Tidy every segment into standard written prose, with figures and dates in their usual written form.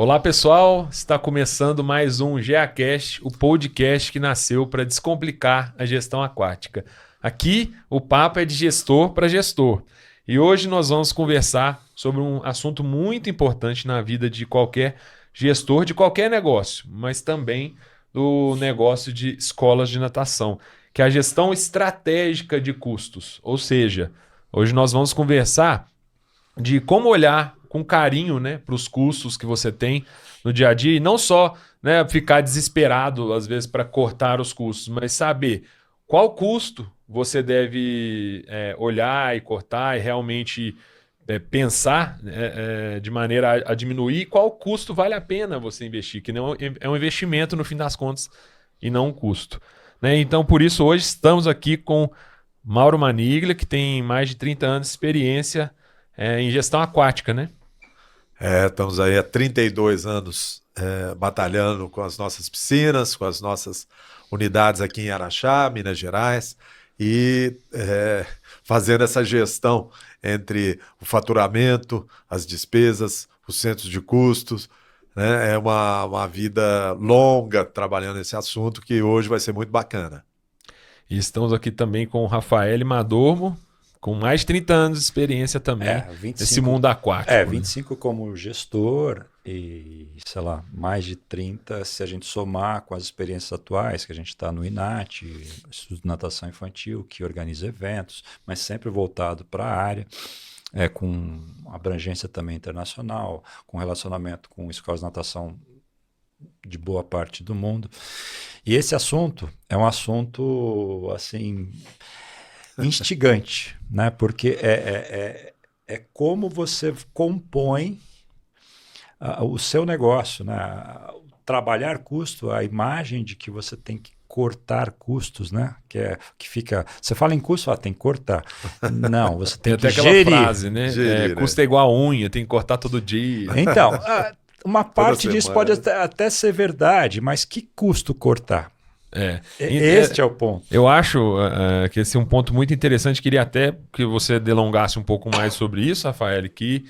Olá pessoal, está começando mais um GeaCast, o podcast que nasceu para descomplicar a gestão aquática. Aqui o papo é de gestor para gestor e hoje nós vamos conversar sobre um assunto muito importante na vida de qualquer gestor de qualquer negócio, mas também do negócio de escolas de natação, que é a gestão estratégica de custos. Ou seja, hoje nós vamos conversar de como olhar com carinho, né, para os custos que você tem no dia a dia e não só, né, ficar desesperado às vezes para cortar os custos, mas saber qual custo você deve olhar e cortar e realmente pensar de maneira a diminuir, qual custo vale a pena você investir, que não é um investimento no fim das contas e não um custo, né? Então, por isso, hoje estamos aqui com Mauro Maniglia, que tem mais de 30 anos de experiência em gestão aquática, né? Estamos aí há 32 anos batalhando com as nossas piscinas, com as nossas unidades aqui em Araxá, Minas Gerais, e fazendo essa gestão entre o faturamento, as despesas, os centros de custos, né? É uma vida longa trabalhando nesse assunto que hoje vai ser muito bacana. E estamos aqui também com o Rafael Madormo, com mais de 30 anos de experiência também nesse mundo aquático. 25 como gestor e, sei lá, mais de 30 se a gente somar com as experiências atuais, que a gente está no INAT, Instituto de Natação Infantil, que organiza eventos, mas sempre voltado para a área, com abrangência também internacional, com relacionamento com escolas de natação de boa parte do mundo. E esse assunto é um assunto, assim, instigante, né? Porque é como você compõe o seu negócio, né? Trabalhar custo, a imagem de que você tem que cortar custos, né? Que fica. Você fala em custo, tem que cortar. Não, você tem que aquela gerir. Frase, né? Custo é igual a unha, tem que cortar todo dia. Então, uma parte disso pode até ser verdade, mas que custo cortar? Este é o ponto. Eu acho que esse é um ponto muito interessante. Queria até que você delongasse um pouco mais sobre isso, Rafael, que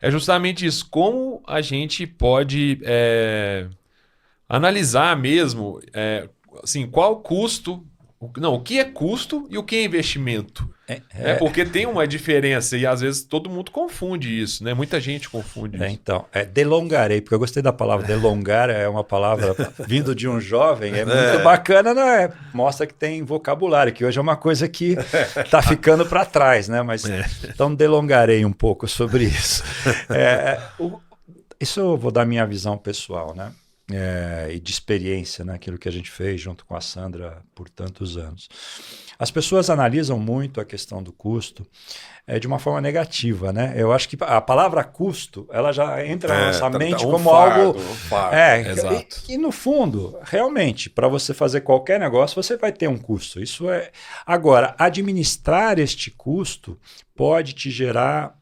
é justamente isso. Como a gente pode analisar mesmo assim, qual o custo, o que é custo e o que é investimento. Porque tem uma diferença e às vezes todo mundo confunde isso, né? Muita gente confunde isso. Então, delongarei, porque eu gostei da palavra delongar, é uma palavra vindo de um jovem, é muito bacana, não é? Mostra que tem vocabulário, que hoje é uma coisa que está ficando para trás, né? Mas então delongarei um pouco sobre isso. Isso eu vou dar minha visão pessoal, né? E de experiência, né? Aquilo que a gente fez junto com a Sandra por tantos anos. As pessoas analisam muito a questão do custo de uma forma negativa, né? Eu acho que a palavra custo, ela já entra na nossa mente como algo... Exato. E no fundo, realmente, para você fazer qualquer negócio, você vai ter um custo. Isso é... Agora, administrar este custo pode te gerar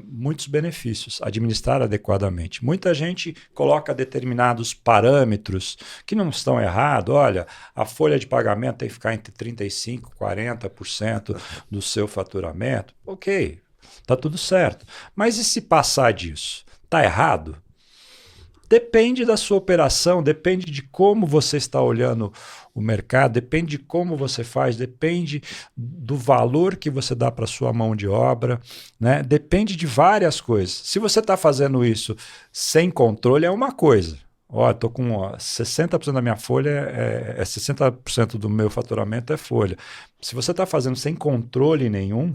muitos benefícios, administrar adequadamente. Muita gente coloca determinados parâmetros que não estão errados. Olha, a folha de pagamento tem que ficar entre 35% e 40% do seu faturamento. Ok, está tudo certo. Mas e se passar disso? Está errado? Depende da sua operação, depende de como você está olhando o mercado, depende de como você faz, depende do valor que você dá para a sua mão de obra, né? Depende de várias coisas. Se você está fazendo isso sem controle, é uma coisa. Estou com 60% da minha folha, 60% do meu faturamento é folha. Se você está fazendo sem controle nenhum,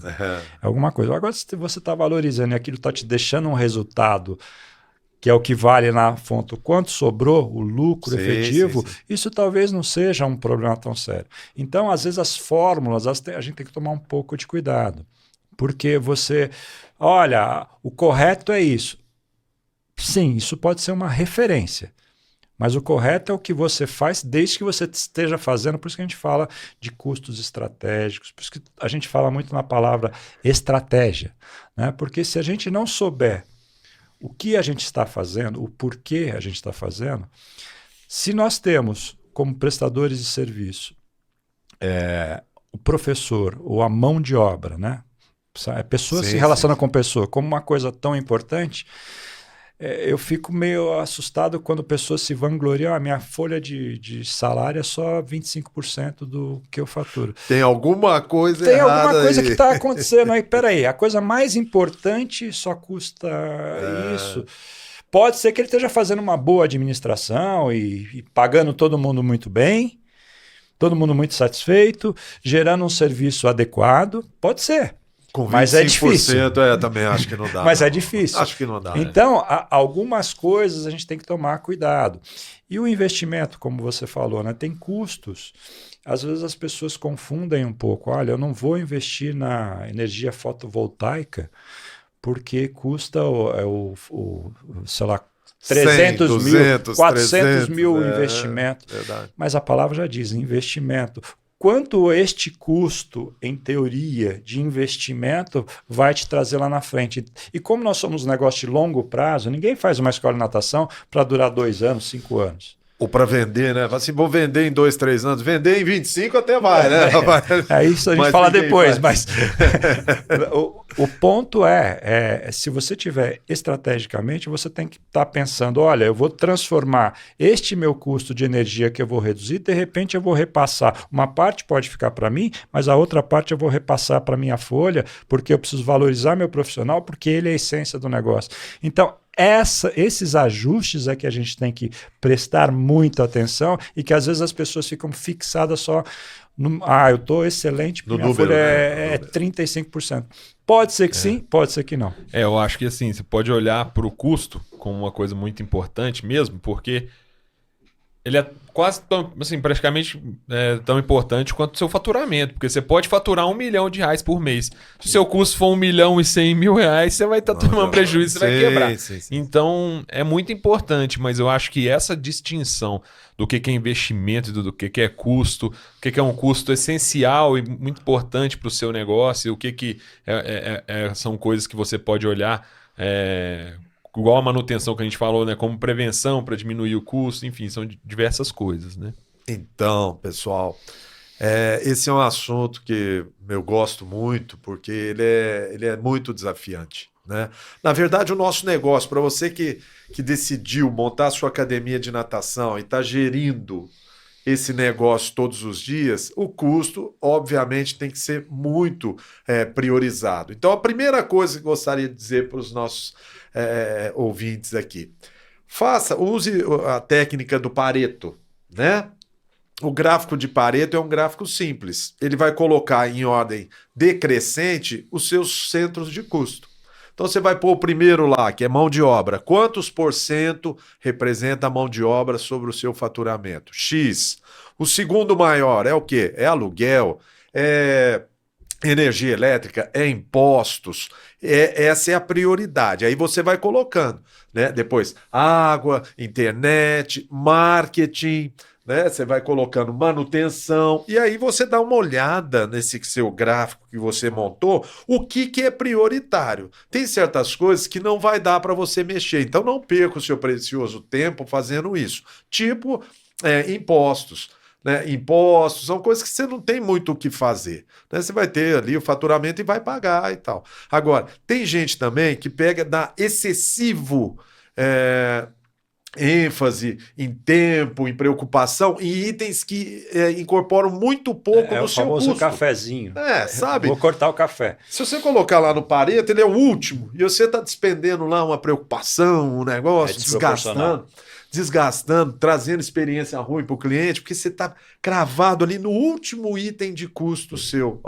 é alguma coisa. Agora, se você está valorizando e aquilo está te deixando um resultado que é o que vale na fonte, o quanto sobrou, o lucro efetivo, sim. Isso talvez não seja um problema tão sério. Então, às vezes, as fórmulas, a gente tem que tomar um pouco de cuidado. Porque olha, o correto é isso. Sim, isso pode ser uma referência. Mas o correto é o que você faz desde que você esteja fazendo. Por isso que a gente fala de custos estratégicos, por isso que a gente fala muito na palavra estratégia, né? Porque se a gente não souber o que a gente está fazendo, o porquê a gente está fazendo, se nós temos como prestadores de serviço o professor ou a mão de obra, né? A pessoa se relaciona com pessoa como uma coisa tão importante, eu fico meio assustado quando pessoas se vangloriam. A minha folha de salário é só 25% do que eu faturo. Tem alguma coisa Tem errada alguma coisa aí. que está acontecendo aí. Peraí, a coisa mais importante só custa isso. Pode ser que ele esteja fazendo uma boa administração e pagando todo mundo muito bem, todo mundo muito satisfeito, gerando um serviço adequado. Pode ser. Com 25%, Mas é difícil. Também acho que não dá. Mas não. é difícil. Acho que não dá. Então, algumas coisas a gente tem que tomar cuidado. E o investimento, como você falou, né, tem custos. Às vezes as pessoas confundem um pouco. Olha, eu não vou investir na energia fotovoltaica porque custa sei lá, 300 100, mil, 200, 400 300, mil investimento. Verdade. Mas a palavra já diz, investimento. Quanto este custo, em teoria, de investimento vai te trazer lá na frente? E como nós somos um negócio de longo prazo, ninguém faz uma escola de natação para durar 2 anos, 5 anos. Ou para vender, né? Assim, vou vender em 2, 3 anos. Vender em 25 até vai, né? É isso a gente fala depois, mas o ponto se você tiver estrategicamente, você tem que estar pensando, olha, eu vou transformar este meu custo de energia que eu vou reduzir, de repente eu vou repassar. Uma parte pode ficar para mim, mas a outra parte eu vou repassar para minha folha, porque eu preciso valorizar meu profissional, porque ele é a essência do negócio. Então, esses ajustes é que a gente tem que prestar muita atenção e que às vezes as pessoas ficam fixadas só no, eu estou excelente, porque minha folha é 35%. Pode ser que sim, pode ser que não. Eu acho que assim, você pode olhar para o custo como uma coisa muito importante mesmo, porque ele é quase tão, assim, praticamente tão importante quanto o seu faturamento, porque você pode faturar R$1 milhão por mês. Se o seu custo for R$1.100.000, você vai estar tomando prejuízo, você vai quebrar. Sim. Então, é muito importante, mas eu acho que essa distinção do que é investimento, do que é custo, o que é um custo essencial e muito importante para o seu negócio, o que são coisas que você pode olhar igual a manutenção que a gente falou, né? Como prevenção para diminuir o custo, enfim, são diversas coisas, né? Então, pessoal, esse é um assunto que eu gosto muito, porque ele é muito desafiante, né? Na verdade, o nosso negócio, para você que decidiu montar a sua academia de natação e está gerindo esse negócio todos os dias, o custo, obviamente, tem que ser muito priorizado. Então, a primeira coisa que eu gostaria de dizer para os nossos ouvintes aqui, use a técnica do Pareto, né? O gráfico de Pareto é um gráfico simples. Ele vai colocar em ordem decrescente os seus centros de custo. Então você vai pôr o primeiro lá, que é mão de obra. Quantos % representa a mão de obra sobre o seu faturamento? X. O segundo maior é o quê? É aluguel, é energia elétrica, é impostos. Essa é a prioridade. Aí você vai colocando, né? Depois, água, internet, marketing, né? Você vai colocando manutenção, e aí você dá uma olhada nesse seu gráfico que você montou, o que é prioritário. Tem certas coisas que não vai dar para você mexer, então não perca o seu precioso tempo fazendo isso. Tipo, impostos. Né? Impostos são coisas que você não tem muito o que fazer, né? Você vai ter ali o faturamento e vai pagar e tal. Agora, tem gente também que dá excessivo ênfase em tempo, em preocupação, em itens que incorporam muito pouco no seu custo. É o famoso cafezinho. Sabe? Vou cortar o café. Se você colocar lá no Pareto, ele é o último, e você está despendendo lá uma preocupação, um negócio, desgastando, trazendo experiência ruim para o cliente, porque você está cravado ali no último item de custo seu.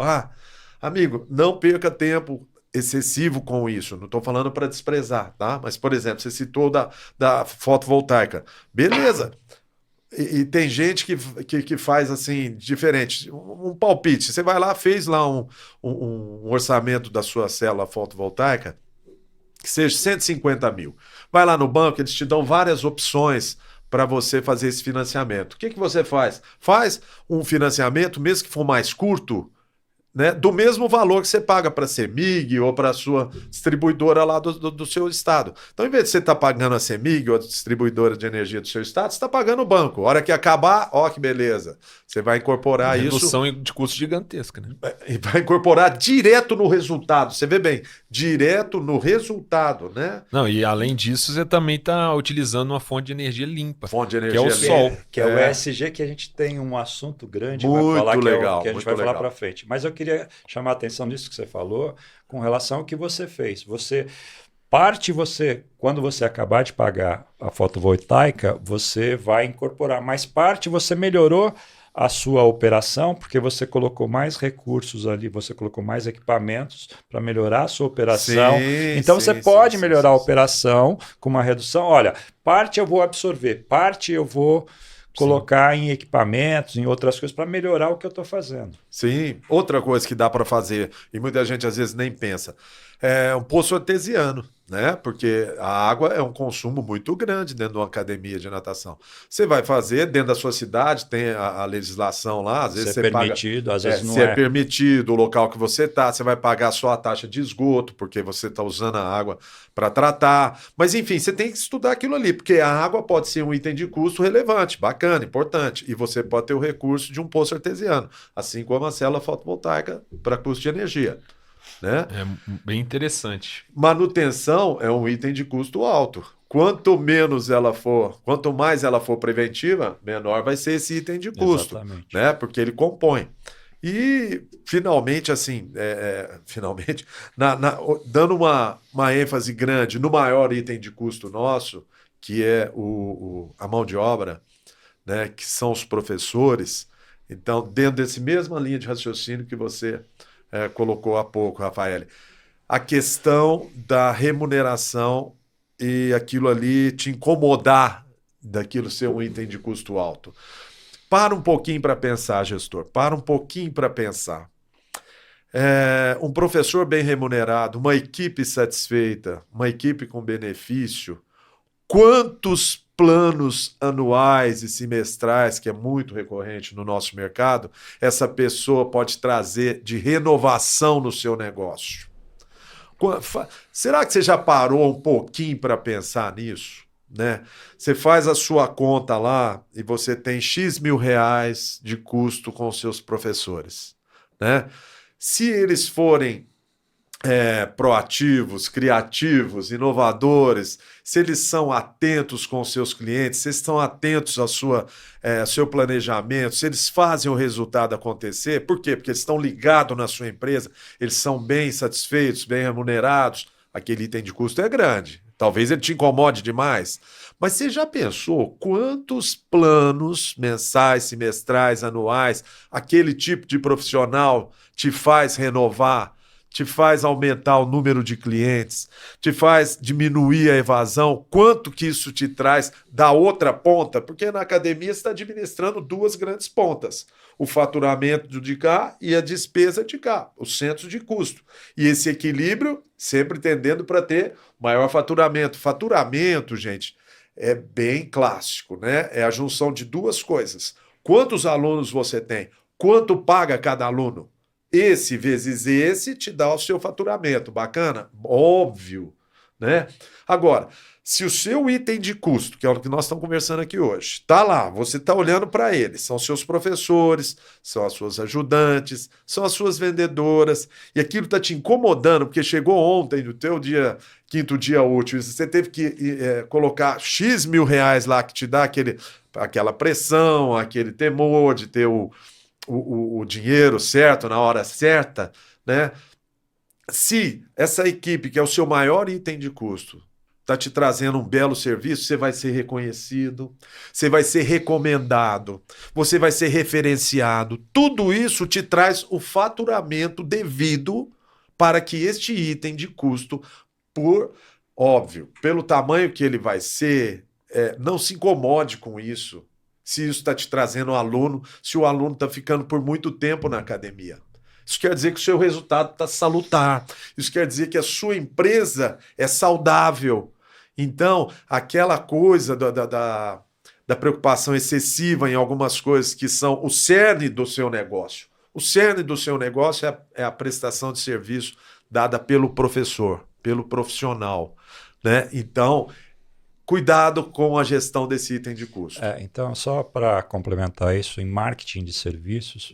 Amigo, não perca tempo excessivo com isso. Não estou falando para desprezar, tá? Mas, por exemplo, você citou da fotovoltaica. Beleza. E tem gente que faz assim, diferente. Um palpite. Você vai lá, fez lá um orçamento da sua célula fotovoltaica, que seja 150 mil. Vai lá no banco, eles te dão várias opções para você fazer esse financiamento. O que você faz? Faz um financiamento, mesmo que for mais curto, né, do mesmo valor que você paga para a CEMIG ou para a sua distribuidora lá do seu estado. Então, em vez de você estar pagando a CEMIG ou a distribuidora de energia do seu estado, você está pagando o banco. A hora que acabar, ó que beleza. Você vai incorporar Redução de custo gigantesca, né? e vai incorporar direto no resultado. Você vê bem, direto no resultado, né? Não, e além disso, você também está utilizando uma fonte de energia limpa, Fonte de que é energia o limpa. sol. Que é o ESG, que a gente tem um assunto grande Muito para falar, legal, que a gente muito vai falar legal. para frente. Mas eu queria chamar a atenção nisso que você falou com relação ao que você fez. Quando você acabar de pagar a fotovoltaica, você vai incorporar, mas parte você melhorou a sua operação, porque você colocou mais recursos ali, você colocou mais equipamentos para melhorar a sua operação. Então você pode melhorar a operação com uma redução. Olha, parte eu vou absorver, parte eu vou colocar em equipamentos, em outras coisas, para melhorar o que eu estou fazendo. Sim, outra coisa que dá para fazer, e muita gente às vezes nem pensa, é um poço artesiano, né? Porque a água é um consumo muito grande dentro de uma academia de natação. Você vai fazer dentro da sua cidade, tem a legislação lá, às vezes Se é você permitido, paga, às vezes não se é. é permitido, o local que você está, você vai pagar só a taxa de esgoto, porque você está usando a água para tratar. Mas enfim, você tem que estudar aquilo ali, porque a água pode ser um item de custo relevante, bacana, importante, e você pode ter o recurso de um poço artesiano, assim como a célula fotovoltaica para custo de energia. Né? É bem interessante. Manutenção é um item de custo alto. Quanto mais ela for preventiva, menor vai ser esse item de custo, Exatamente. né? Porque ele compõe. E finalmente, assim, dando uma ênfase grande no maior item de custo nosso, que é a mão de obra, né? Que são os professores. Então, dentro desse mesma linha de raciocínio que você colocou há pouco, Rafael, a questão da remuneração e aquilo ali te incomodar daquilo ser um item de custo alto. Para um pouquinho para pensar, gestor, para um pouquinho para pensar. Um professor bem remunerado, uma equipe satisfeita, uma equipe com benefício, quantos planos anuais e semestrais, que é muito recorrente no nosso mercado, essa pessoa pode trazer de renovação no seu negócio? Será que você já parou um pouquinho para pensar nisso? Né? Você faz a sua conta lá e você tem X mil reais de custo com os seus professores. Né? Se eles forem proativos, criativos, inovadores, se eles são atentos com os seus clientes, se eles estão atentos ao seu planejamento, se eles fazem o resultado acontecer, por quê? Porque eles estão ligados na sua empresa, eles são bem satisfeitos, bem remunerados, aquele item de custo é grande. Talvez ele te incomode demais. Mas você já pensou quantos planos mensais, semestrais, anuais, aquele tipo de profissional te faz renovar, te faz aumentar o número de clientes, te faz diminuir a evasão, quanto que isso te traz da outra ponta? Porque na academia você está administrando duas grandes pontas, o faturamento de cá e a despesa de cá, os centros de custo. E esse equilíbrio sempre tendendo para ter maior faturamento. Faturamento, gente, é bem clássico, né? É a junção de duas coisas. Quantos alunos você tem? Quanto paga cada aluno? Esse vezes esse te dá o seu faturamento. Bacana? Óbvio, né? Agora, se o seu item de custo, que é o que nós estamos conversando aqui hoje, está lá, você está olhando para ele, são seus professores, são as suas ajudantes, são as suas vendedoras, e aquilo está te incomodando, porque chegou ontem, no teu quinto dia útil, você teve que colocar X mil reais lá, que te dá aquela pressão, aquele temor de ter o dinheiro certo, na hora certa, né? Se essa equipe, que é o seu maior item de custo, está te trazendo um belo serviço, você vai ser reconhecido, você vai ser recomendado, você vai ser referenciado. Tudo isso te traz o faturamento devido para que este item de custo, pelo tamanho que ele vai ser, não se incomode com isso. Se isso está te trazendo um aluno, se o aluno está ficando por muito tempo na academia. Isso quer dizer que o seu resultado está salutar. Isso quer dizer que a sua empresa é saudável. Então, aquela coisa da preocupação excessiva em algumas coisas que são o cerne do seu negócio, O cerne do seu negócio é a prestação de serviço dada pelo professor, pelo profissional, né? Então, cuidado com a gestão desse item de custo. Então, só para complementar isso, em marketing de serviços,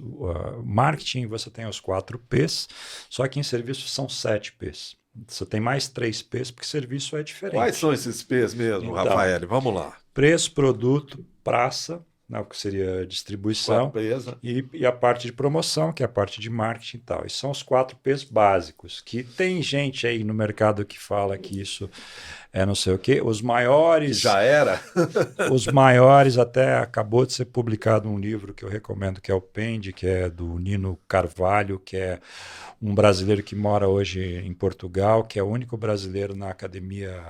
marketing você tem os 4 P's, só que em serviços são 7 P's. Você tem mais 3 P's, porque serviço é diferente. Quais são esses P's mesmo, Então, Rafael? Vamos lá. Preço, produto, praça, né, o que seria distribuição, e a parte de promoção, que é a parte de marketing e tal. E são os 4 P's básicos, que tem gente aí no mercado que fala que isso é não sei o quê. Os maiores... Já era? Os maiores, até acabou de ser publicado um livro que eu recomendo, que é o Pende, que é do Nino Carvalho, que é um brasileiro que mora hoje em Portugal, que é o único brasileiro na Academia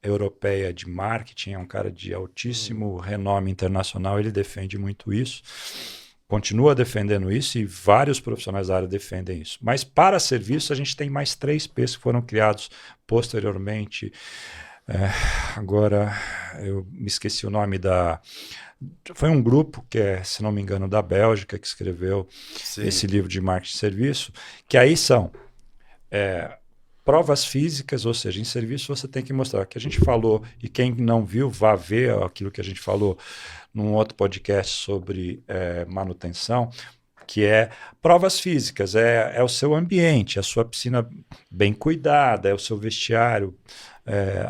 Europeia de Marketing, é um cara de altíssimo renome internacional, ele defende muito isso, continua defendendo isso e vários profissionais da área defendem isso. Mas para serviço a gente tem mais 3 P's que foram criados posteriormente. Agora eu me esqueci o nome foi um grupo que é, se não me engano, da Bélgica, que escreveu esse livro de marketing de serviço, que aí são provas físicas, ou seja, em serviço você tem que mostrar. Que a gente falou, e quem não viu, vá ver aquilo que a gente falou num outro podcast sobre manutenção, que é provas físicas, é o seu ambiente, a sua piscina bem cuidada, é o seu vestiário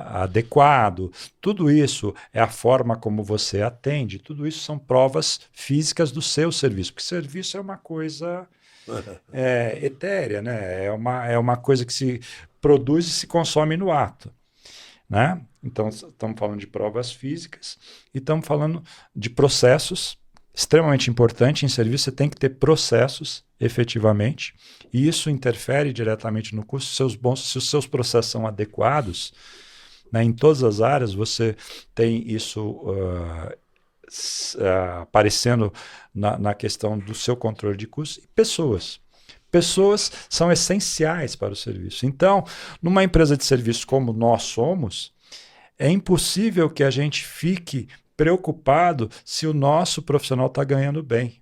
adequado, tudo isso é a forma como você atende, tudo isso são provas físicas do seu serviço, porque serviço é uma coisa etérea, né? É uma coisa que se produz e se consome no ato, né? Então, estamos falando de provas físicas e estamos falando de processos, extremamente importante. Em serviço você tem que ter processos, efetivamente, e isso interfere diretamente no custo. Se os seus processos são adequados, né, em todas as áreas você tem isso aparecendo na questão do seu controle de custos. E pessoas. Pessoas são essenciais para o serviço. Então, numa empresa de serviço como nós somos, é impossível que a gente fique preocupado se o nosso profissional está ganhando bem.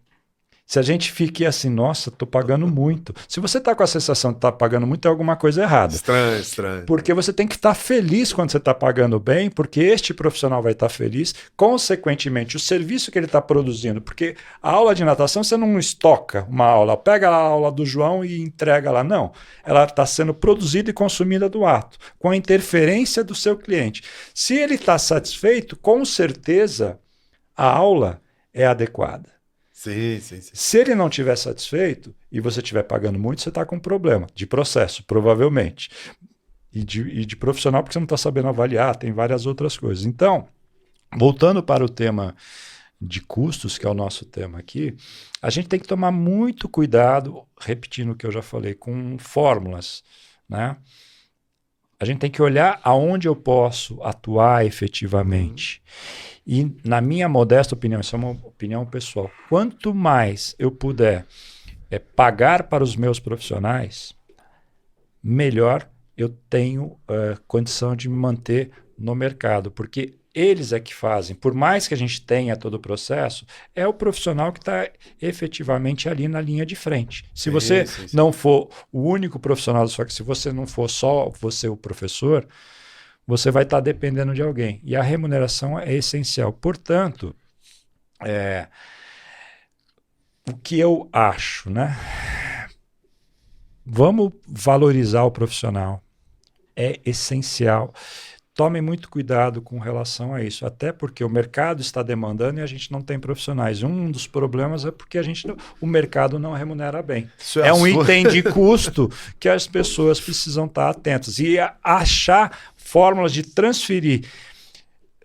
Se a gente fique assim, nossa, estou pagando muito. Se você está com a sensação de estar pagando muito, tem alguma coisa errada. Estranho. Porque você tem que estar feliz quando você está pagando bem, porque este profissional vai estar feliz. Consequentemente, o serviço que ele está produzindo, porque a aula de natação você não estoca uma aula, pega a aula do João e entrega lá. Não, ela está sendo produzida e consumida do ato, com a interferência do seu cliente. Se ele está satisfeito, com certeza a aula é adequada. Sim. Se ele não estiver satisfeito e você estiver pagando muito, você está com um problema de processo, provavelmente. E de profissional, porque você não está sabendo avaliar, tem várias outras coisas. Então, voltando para o tema de custos, que é o nosso tema aqui, a gente tem que tomar muito cuidado, repetindo o que eu já falei, com fórmulas, né? A gente tem que olhar aonde eu posso atuar efetivamente. E, na minha modesta opinião, isso é uma opinião pessoal, quanto mais eu puder pagar para os meus profissionais, melhor eu tenho condição de me manter no mercado. Porque eles é que fazem, por mais que a gente tenha todo o processo, é o profissional que está efetivamente ali na linha de frente. Se você não for o único profissional, só que se você não for só você o professor, você vai estar dependendo de alguém. E a remuneração é essencial. Portanto, o que eu acho, né? Vamos valorizar o profissional. É essencial. Tomem muito cuidado com relação a isso, até porque o mercado está demandando e a gente não tem profissionais. Um dos problemas é porque o mercado não remunera bem. É um item de custo que as pessoas precisam estar atentas. E achar fórmulas de transferir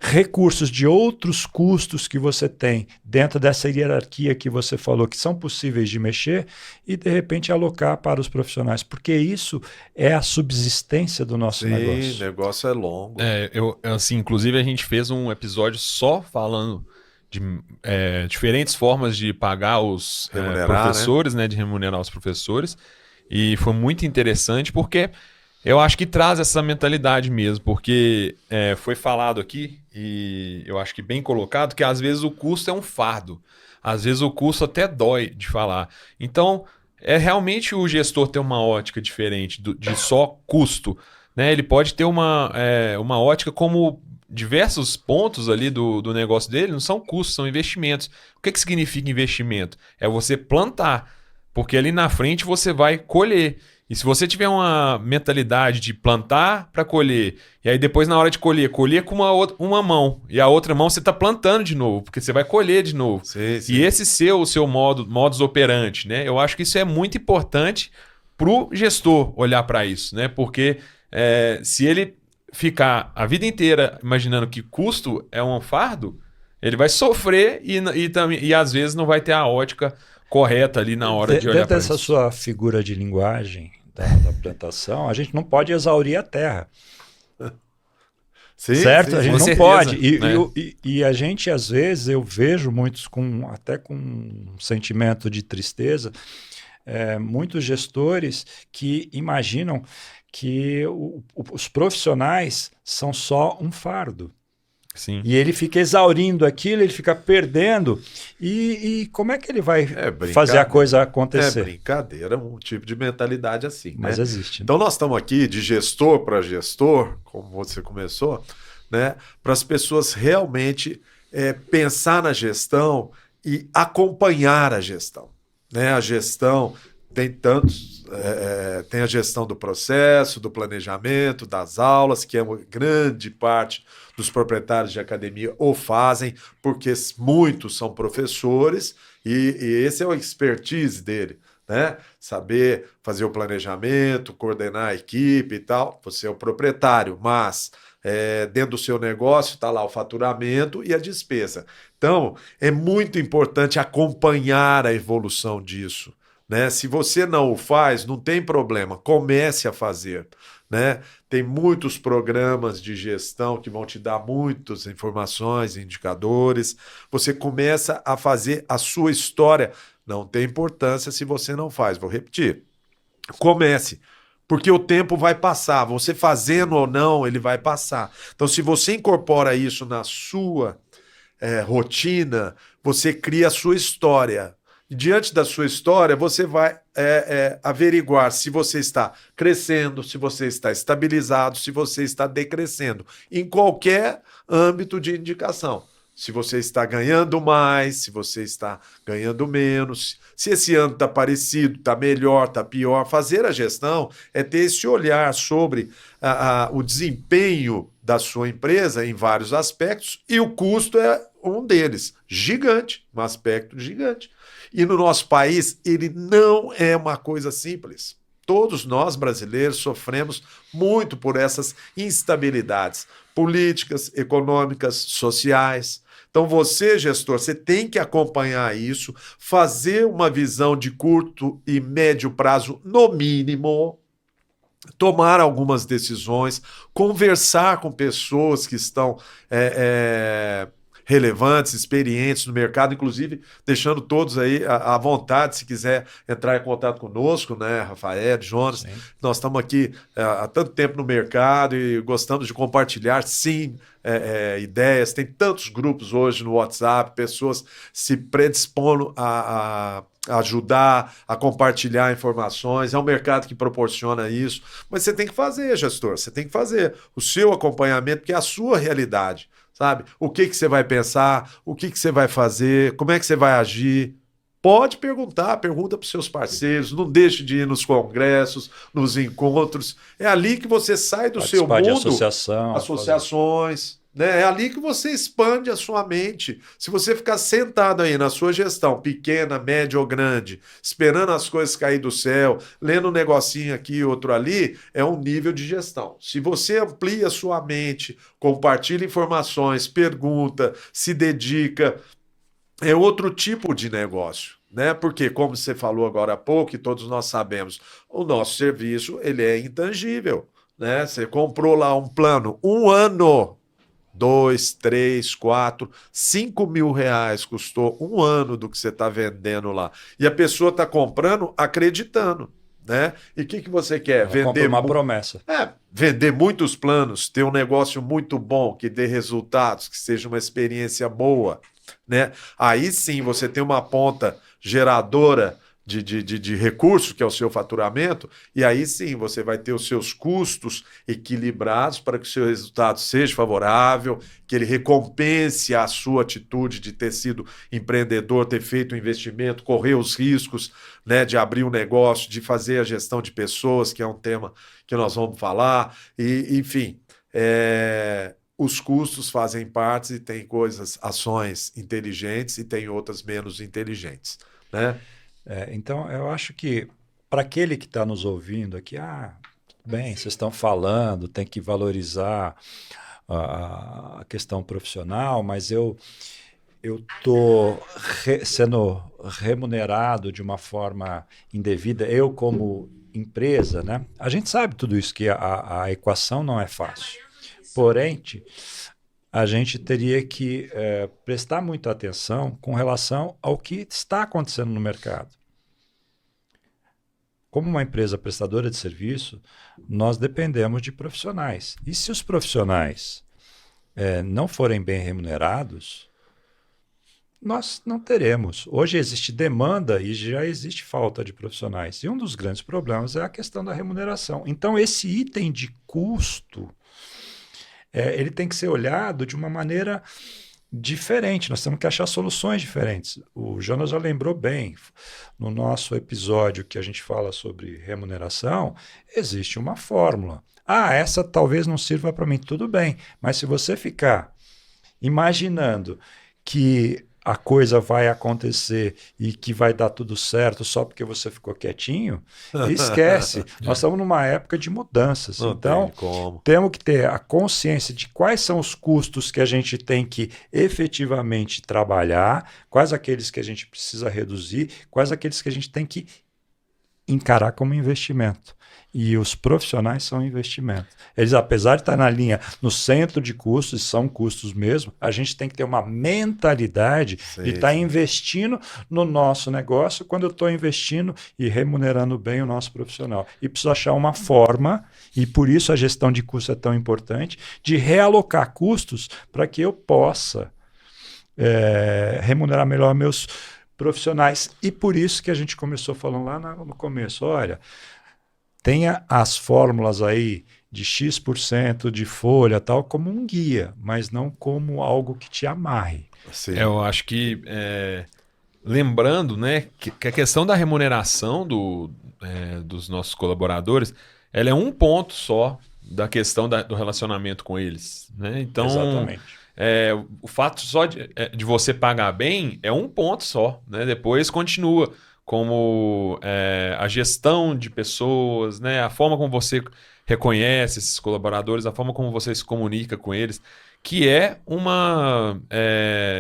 recursos de outros custos que você tem dentro dessa hierarquia que você falou, que são possíveis de mexer, e de repente alocar para os profissionais, porque isso é a subsistência do nosso negócio. Sim, o negócio é longo. Inclusive a gente fez um episódio só falando de diferentes formas de pagar os professores, né, de remunerar os professores, e foi muito interessante porque eu acho que traz essa mentalidade mesmo, porque foi falado aqui, e eu acho que bem colocado, que às vezes o custo é um fardo. Às vezes o custo até dói de falar. Então, é realmente o gestor ter uma ótica diferente de só custo, né? Ele pode ter uma ótica como diversos pontos ali do negócio dele não são custos, são investimentos. O que significa investimento? É você plantar, porque ali na frente você vai colher. E se você tiver uma mentalidade de plantar para colher, e aí depois na hora de colher com uma mão, e a outra mão você está plantando de novo, porque você vai colher de novo. Sim, sim. E esse o seu modus operandi, né? Eu acho que isso é muito importante para o gestor olhar para isso, né? Porque se ele ficar a vida inteira imaginando que custo é um fardo, ele vai sofrer e às vezes não vai ter a ótica correta ali na hora de olhar para isso. Dentro dessa sua figura de linguagem da plantação, a gente não pode exaurir a terra. Sim, certo? sim, a gente com não certeza, pode. né? E a gente, às vezes, eu vejo muitos até com um sentimento de tristeza, muitos gestores que imaginam que os profissionais são só um fardo. Sim. E ele fica exaurindo aquilo, ele fica perdendo. E como é que ele vai fazer a coisa acontecer? É brincadeira, um tipo de mentalidade assim. Mas né? existe. Então nós estamos aqui de gestor para gestor, como você começou, né? Para as pessoas realmente pensar na gestão e acompanhar a gestão. Né? A gestão tem tantos... tem a gestão do processo, do planejamento, das aulas, que é uma grande parte dos proprietários de academia o fazem, porque muitos são professores e esse é o expertise dele, né? Saber fazer o planejamento, coordenar a equipe e tal. Você é o proprietário, mas dentro do seu negócio está lá o faturamento e a despesa. Então, é muito importante acompanhar a evolução disso. Né? Se você não o faz, não tem problema, comece a fazer. Né? Tem muitos programas de gestão que vão te dar muitas informações, indicadores. Você começa a fazer a sua história. Não tem importância se você não faz. Vou repetir. Comece. Porque o tempo vai passar. Você fazendo ou não, ele vai passar. Então, se você incorpora isso na sua rotina, você cria a sua história. Diante da sua história, você vai averiguar se você está crescendo, se você está estabilizado, se você está decrescendo, em qualquer âmbito de indicação. Se você está ganhando mais, se você está ganhando menos, se esse ano está parecido, está melhor, está pior. Fazer a gestão é ter esse olhar sobre o desempenho da sua empresa em vários aspectos, e o custo é um deles, gigante, um aspecto gigante. E no nosso país, ele não é uma coisa simples. Todos nós, brasileiros, sofremos muito por essas instabilidades políticas, econômicas, sociais. Então você, gestor, você tem que acompanhar isso, fazer uma visão de curto e médio prazo, no mínimo, tomar algumas decisões, conversar com pessoas que estão relevantes, experientes no mercado, inclusive deixando todos aí à vontade, se quiser entrar em contato conosco, né, Rafael, Jonas. Sim. Nós estamos aqui há tanto tempo no mercado e gostamos de compartilhar, sim, ideias. Tem tantos grupos hoje no WhatsApp, pessoas se predispondo a ajudar, a compartilhar informações. É um mercado que proporciona isso, mas você tem que fazer, gestor, você tem que fazer o seu acompanhamento, porque é a sua realidade. Sabe? O que você vai pensar, o que você vai fazer, como é que você vai agir. Pode pergunta para os seus parceiros, não deixe de ir nos congressos, nos encontros. É ali que você sai do seu mundo. De associações. Né? É ali que você expande a sua mente. Se você ficar sentado aí na sua gestão, pequena, média ou grande, esperando as coisas cair do céu, lendo um negocinho aqui, outro ali, é um nível de gestão. Se você amplia a sua mente, compartilha informações, pergunta, se dedica, é outro tipo de negócio. Né? Porque, como você falou agora há pouco, e todos nós sabemos, o nosso serviço ele é intangível. Né? Você comprou lá um plano, 1 ano, 2, 3, 4, 5 mil reais custou 1 ano do que você está vendendo lá. E a pessoa está comprando acreditando. Né? E o que você quer? Vender uma promessa. Vender muitos planos, ter um negócio muito bom, que dê resultados, que seja uma experiência boa. né? Aí sim você tem uma ponta geradora de recursos, que é o seu faturamento, e aí sim você vai ter os seus custos equilibrados para que o seu resultado seja favorável, que ele recompense a sua atitude de ter sido empreendedor, ter feito um investimento, correr os riscos, né, de abrir um negócio, de fazer a gestão de pessoas, que é um tema que nós vamos falar, e enfim, os custos fazem parte e tem ações inteligentes e tem outras menos inteligentes, né? Então, eu acho que para aquele que está nos ouvindo aqui, bem, vocês estão falando, tem que valorizar a questão profissional, mas eu estou sendo remunerado de uma forma indevida, eu como empresa, né? A gente sabe tudo isso, que a equação não é fácil. Porém, a gente teria que prestar muita atenção com relação ao que está acontecendo no mercado. Como uma empresa prestadora de serviço, nós dependemos de profissionais. E se os profissionais não forem bem remunerados, nós não teremos. Hoje existe demanda e já existe falta de profissionais. E um dos grandes problemas é a questão da remuneração. Então, esse item de custo, ele tem que ser olhado de uma maneira diferente. Nós temos que achar soluções diferentes. O Jonas já lembrou bem, no nosso episódio que a gente fala sobre remuneração, existe uma fórmula. Essa talvez não sirva para mim, tudo bem, mas se você ficar imaginando que a coisa vai acontecer e que vai dar tudo certo só porque você ficou quietinho, esquece. Nós estamos numa época de mudanças. Não então, temos que ter a consciência de quais são os custos que a gente tem que efetivamente trabalhar, quais aqueles que a gente precisa reduzir, quais aqueles que a gente tem que encarar como investimento. E os profissionais são investimento. Eles, apesar de estar na linha, no centro de custos, são custos mesmo, a gente tem que ter uma mentalidade de estar investindo no nosso negócio quando eu estou investindo e remunerando bem o nosso profissional. E preciso achar uma forma, e por isso a gestão de custos é tão importante, de realocar custos para que eu possa remunerar melhor meus profissionais. E por isso que a gente começou falando lá no começo, olha, tenha as fórmulas aí de X% de folha tal como um guia, mas não como algo que te amarre. Eu acho que, lembrando, né, que a questão da remuneração dos nossos colaboradores, ela é um ponto só da questão do relacionamento com eles, né? Então, exatamente. O fato só de você pagar bem é um ponto só, né? Depois continua como a gestão de pessoas, né? A forma como você reconhece esses colaboradores, a forma como você se comunica com eles, que é uma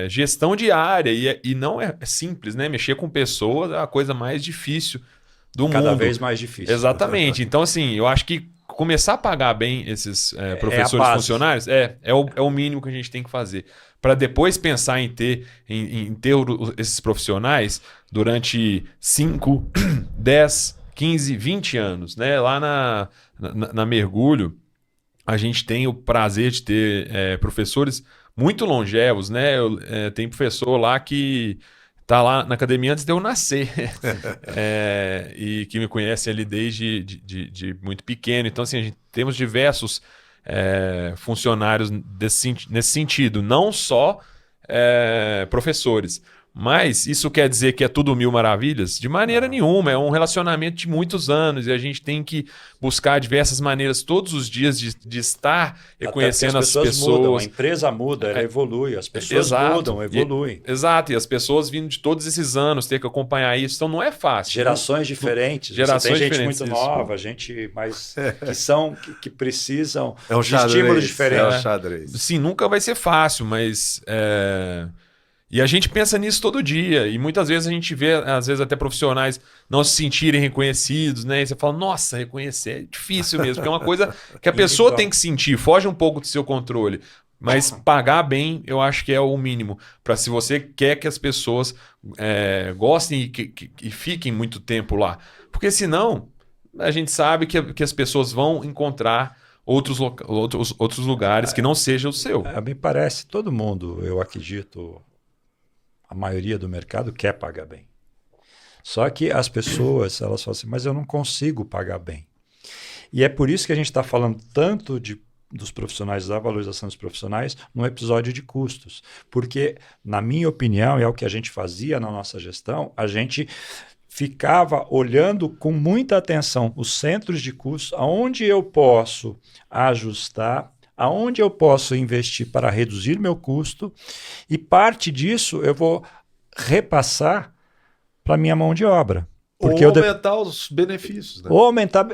gestão diária e não é simples, né? Mexer com pessoas é a coisa mais difícil do mundo. Cada vez mais difícil. Exatamente. Então, assim, eu acho que começar a pagar bem esses professores funcionários é o mínimo que a gente tem que fazer. Para depois pensar em ter esses profissionais durante 5, 10, 15, 20 anos. Né? Lá na Mergulho, a gente tem o prazer de ter professores muito longevos. Né? Tem professor lá que está lá na academia antes de eu nascer e que me conhece ali desde de muito pequeno. Então, assim, temos diversos funcionários nesse sentido, não só professores. Mas isso quer dizer que é tudo mil maravilhas? De maneira nenhuma, é um relacionamento de muitos anos e a gente tem que buscar diversas maneiras todos os dias de estar reconhecendo as pessoas. Mudam, a empresa muda, ela evolui, as pessoas mudam, evoluem. Exato, e as pessoas vindo de todos esses anos, ter que acompanhar isso, então não é fácil. Gerações diferentes, gerações tem gente diferentes, muito isso. nova, gente mais que precisam de estímulos diferentes. É um xadrez. Sim, nunca vai ser fácil, mas... E a gente pensa nisso todo dia. E muitas vezes a gente vê, às vezes, até profissionais não se sentirem reconhecidos, né? E você fala, nossa, reconhecer é difícil mesmo, porque é uma coisa que a pessoa tem que sentir, foge um pouco do seu controle. Mas pagar bem, eu acho que é o mínimo. Para se você quer que as pessoas gostem e fiquem muito tempo lá. Porque senão, a gente sabe que as pessoas vão encontrar outros lugares que não sejam o seu. Me parece, todo mundo, eu acredito... a maioria do mercado quer pagar bem. Só que as pessoas, elas falam assim, mas eu não consigo pagar bem. E é por isso que a gente está falando tanto dos profissionais, da valorização dos profissionais, num episódio de custos. Porque, na minha opinião, e é o que a gente fazia na nossa gestão, a gente ficava olhando com muita atenção os centros de custos, aonde eu posso ajustar, aonde eu posso investir para reduzir meu custo, e parte disso eu vou repassar para a minha mão de obra. Porque ou aumentar os benefícios. Né? Ou aumentar.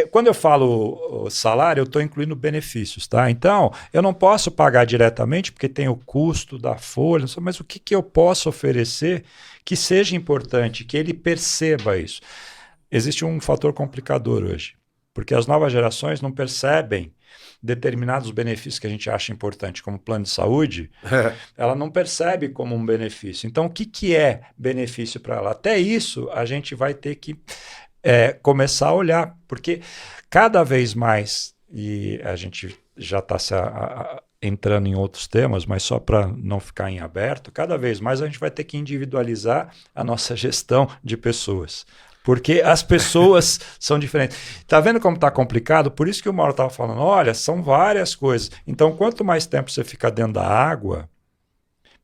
Quando eu falo salário, eu estou incluindo benefícios, tá? Então, eu não posso pagar diretamente, porque tem o custo da folha, mas o que eu posso oferecer que seja importante, que ele perceba isso? Existe um fator complicador hoje, porque as novas gerações não percebem determinados benefícios que a gente acha importante, como plano de saúde, ela não percebe como um benefício. Então, o que é benefício para ela? Até isso, a gente vai ter que começar a olhar, porque cada vez mais, e a gente já está entrando em outros temas, mas só para não ficar em aberto, cada vez mais a gente vai ter que individualizar a nossa gestão de pessoas. Porque as pessoas são diferentes. Está vendo como está complicado? Por isso que o Mauro estava falando, olha, são várias coisas. Então, quanto mais tempo você fica dentro da água,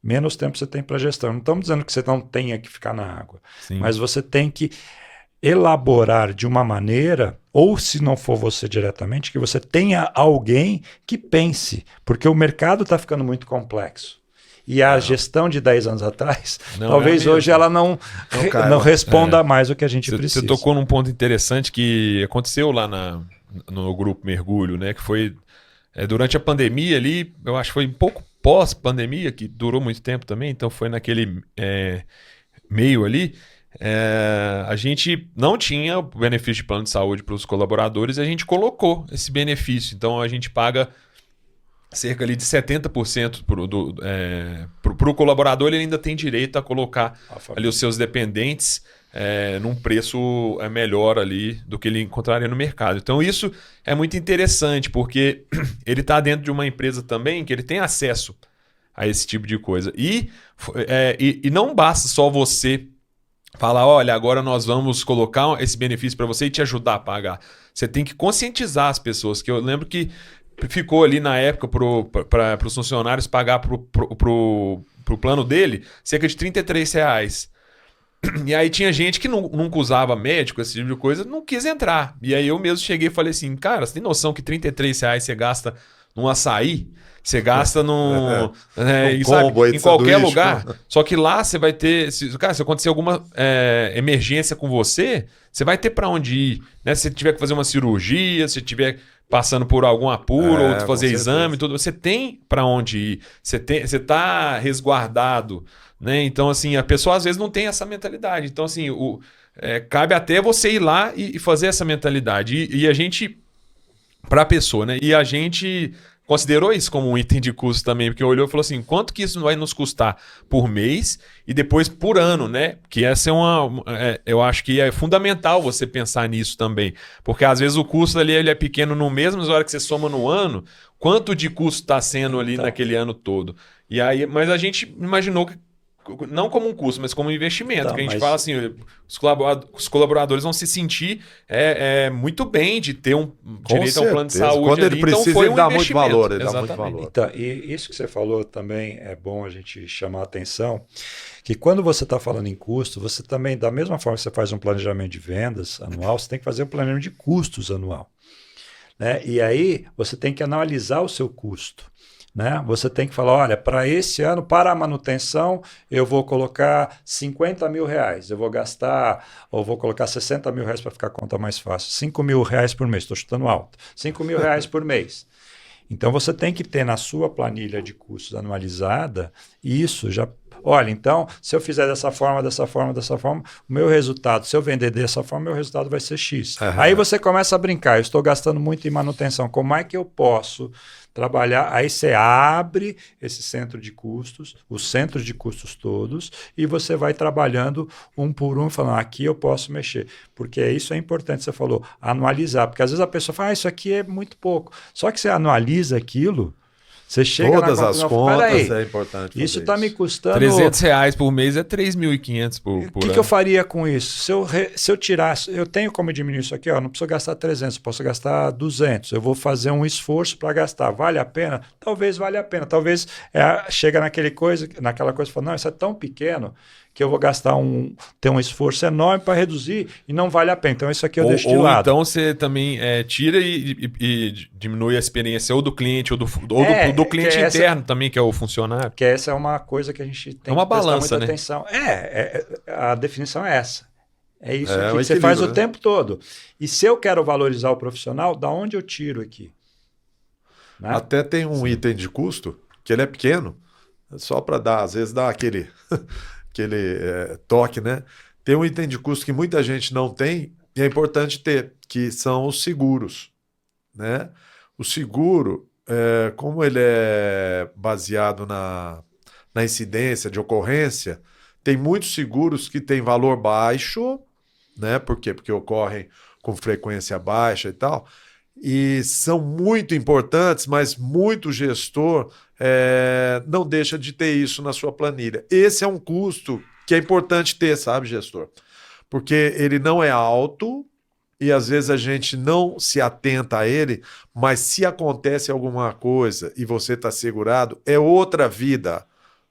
menos tempo você tem para gestão. Não estamos dizendo que você não tenha que ficar na água, Sim. mas você tem que elaborar de uma maneira, ou se não for você diretamente, que você tenha alguém que pense, porque o mercado está ficando muito complexo. E a gestão de 10 anos atrás, talvez hoje ela não responda mais o que a gente precisa. Você tocou num ponto interessante que aconteceu lá no grupo Mergulho, né? Que foi durante a pandemia ali, eu acho que foi um pouco pós-pandemia, que durou muito tempo também, então foi naquele meio ali. A gente não tinha o benefício de plano de saúde para os colaboradores e a gente colocou esse benefício. Então a gente paga cerca ali de 70% para o colaborador, ele ainda tem direito a colocar ali os seus dependentes num preço melhor ali do que ele encontraria no mercado. Então isso é muito interessante, porque ele está dentro de uma empresa também que ele tem acesso a esse tipo de coisa. E não basta só você falar, olha, agora nós vamos colocar esse benefício para você e te ajudar a pagar. Você tem que conscientizar as pessoas, que eu lembro que ficou ali na época para os funcionários pagar pro plano dele cerca de R$33. E aí tinha gente que nunca usava médico, esse tipo de coisa, não quis entrar. E aí eu mesmo cheguei e falei assim, cara, você tem noção que R$33 você gasta num açaí? Você gasta em qualquer lugar. Só que lá você vai ter... se acontecer alguma emergência com você, você vai ter para onde ir. Né? Se tiver que fazer uma cirurgia, se tiver passando por algum apuro, ou fazer exame, tudo, você tem para onde ir. Você está resguardado. Né? Então, assim, a pessoa às vezes não tem essa mentalidade. Então, assim, cabe até você ir lá e fazer essa mentalidade. E a gente... Para a pessoa, né? E a gente considerou isso como um item de custo também, porque olhou e falou assim, quanto que isso vai nos custar por mês e depois por ano, né? Que essa eu acho que é fundamental você pensar nisso também, porque às vezes o custo ali ele é pequeno no mês, mas na hora que você soma no ano, quanto de custo está sendo ali naquele ano todo? E aí, mas a gente imaginou que não como um custo, mas como um investimento. Que a gente fala assim, os colaboradores vão se sentir muito bem de ter um direito a um plano de saúde. Quando ele precisa, então ele dá muito valor. Ele dá muito valor. Então, e isso que você falou também é bom a gente chamar a atenção, que quando você está falando em custo, você também, da mesma forma que você faz um planejamento de vendas anual, você tem que fazer um planejamento de custos anual. Né? E aí você tem que analisar o seu custo. Né? Você tem que falar, olha, para esse ano, para a manutenção, eu vou colocar R$50 mil, eu vou gastar, ou vou colocar R$60 mil para ficar a conta mais fácil, R$5 mil por mês, estou chutando alto, R$5 mil por mês. Então você tem que ter na sua planilha de custos anualizada isso já. Olha, então, se eu fizer dessa forma, o meu resultado, se eu vender dessa forma, meu resultado vai ser X. Aí você começa a brincar, eu estou gastando muito em manutenção, como é que eu posso trabalhar? Aí você abre esse centro de custos, os centros de custos todos, e você vai trabalhando um por um, falando, aqui eu posso mexer. Porque isso é importante, você falou, anualizar. Porque às vezes a pessoa fala, isso aqui é muito pouco. Só que você analisa aquilo, Você chega Todas as contas peraí, é importante fazer isso está me custando... R$300 por mês é 3.500 por O que ano. eu faria com isso? Se eu tirasse... Eu tenho como diminuir isso aqui, ó, não preciso gastar 300, posso gastar 200. Eu vou fazer um esforço para gastar. Vale a pena? Talvez valha a pena. Talvez chega naquela coisa e fala, não, isso é tão pequeno que eu vou gastar ter um esforço enorme para reduzir e não vale a pena. Então, isso aqui eu deixo de lado. Então, você também tira e diminui a experiência ou do cliente ou do cliente interno também, que é o funcionário. Que essa é uma coisa que a gente tem uma que prestar balança, muita né? atenção. A definição é essa. É isso aqui o que você faz o né? tempo todo. E se eu quero valorizar o profissional, da onde eu tiro aqui? Né? Até tem um item de custo que ele é pequeno, só para às vezes dar aquele toque, né? Tem um item de custo que muita gente não tem e é importante ter, que são os seguros, né? O seguro, como ele é baseado na incidência de ocorrência, tem muitos seguros que têm valor baixo, né? Por quê? Porque ocorrem com frequência baixa e tal, e são muito importantes, mas muito gestor não deixa de ter isso na sua planilha. Esse é um custo que é importante ter, sabe, gestor? Porque ele não é alto e às vezes a gente não se atenta a ele, mas se acontece alguma coisa e você está segurado, é outra vida.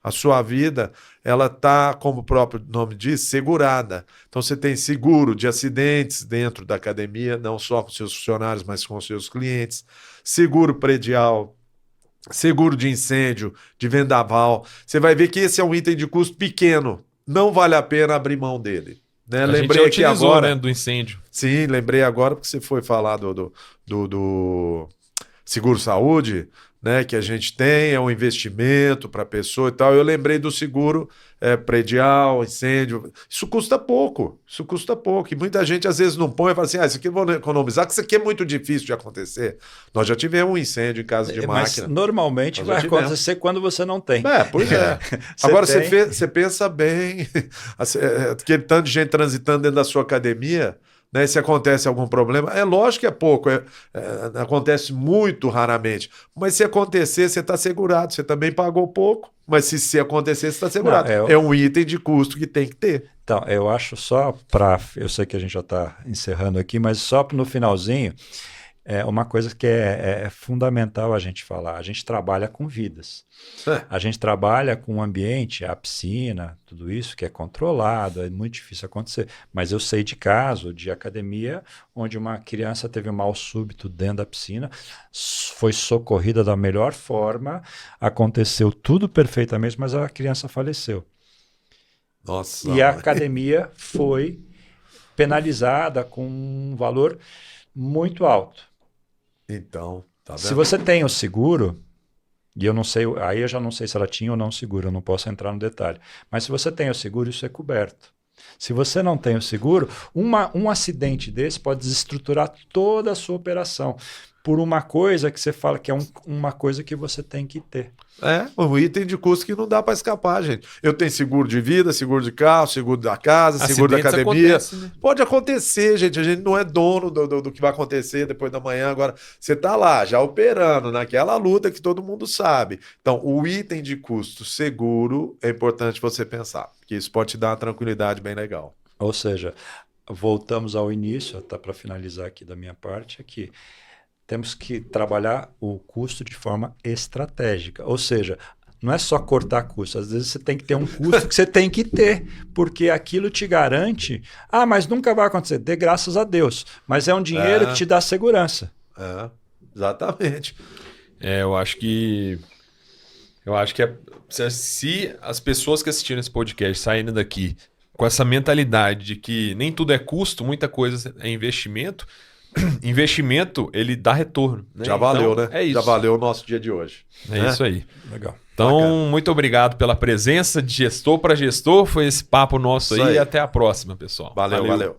A sua vida, ela está, como o próprio nome diz, segurada. Então você tem seguro de acidentes dentro da academia, não só com seus funcionários, mas com seus clientes, seguro predial, seguro de incêndio, de vendaval. Você vai ver que esse é um item de custo pequeno. Não vale a pena abrir mão dele. Né? Lembrei aqui agora, né, do incêndio. Sim, lembrei agora porque você foi falar do seguro-saúde, né, que a gente tem, é um investimento para a pessoa e tal. Eu lembrei do seguro predial, incêndio. Isso custa pouco. E muita gente às vezes não põe e fala assim, isso aqui eu vou economizar, que isso aqui é muito difícil de acontecer. Nós já tivemos um incênio em casa de máquina. Mas normalmente vai acontecer quando você não tem. Pois é. Agora você pensa bem, aquele tanto de gente transitando dentro da sua academia, né, se acontece algum problema, é lógico que é pouco, acontece muito raramente, mas se acontecer, você está segurado, você também pagou pouco, mas se acontecer, você está segurado. Não, é um item de custo que tem que ter. Então, eu acho eu sei que a gente já está encerrando aqui, mas só no finalzinho, uma coisa que é fundamental a gente falar, a gente trabalha com vidas. A gente trabalha com um ambiente, a piscina, tudo isso que é controlado, é muito difícil acontecer. Mas eu sei de caso de academia onde uma criança teve um mal súbito dentro da piscina, foi socorrida da melhor forma, aconteceu tudo perfeitamente, mas a criança faleceu. Nossa, e a academia foi penalizada com um valor muito alto. Então, tá vendo? Se você tem o seguro, e eu não sei, aí eu já não sei se ela tinha ou não seguro, eu não posso entrar no detalhe. Mas se você tem o seguro, isso é coberto. Se você não tem o seguro, um acidente desse pode desestruturar toda a sua operação por uma coisa que você fala que é uma coisa que você tem que ter. Um item de custo que não dá para escapar, gente. Eu tenho seguro de vida, seguro de carro, seguro da casa, seguro da academia. Acontece, né? Pode acontecer, gente. A gente não é dono do que vai acontecer depois da manhã. Agora, você está lá, já operando, naquela luta que todo mundo sabe. Então, o item de custo seguro é importante você pensar, porque isso pode te dar uma tranquilidade bem legal. Ou seja, voltamos ao início, tá, para finalizar aqui da minha parte, aqui. Temos que trabalhar o custo de forma estratégica. Ou seja, não é só cortar custo. Às vezes você tem que ter um custo que você tem que ter, porque aquilo te garante... mas nunca vai acontecer. Dê graças a Deus. Mas é um dinheiro que te dá segurança. Exatamente. Eu acho que se as pessoas que assistiram esse podcast saírem daqui com essa mentalidade de que nem tudo é custo, muita coisa é investimento... Investimento, ele dá retorno. Né? Já valeu, então, né? É isso. Já valeu o nosso dia de hoje. É isso aí. Legal. Então, Bacana. muito obrigado pela presença de gestor para gestor. Foi esse papo nosso aí. E até a próxima, pessoal. Valeu.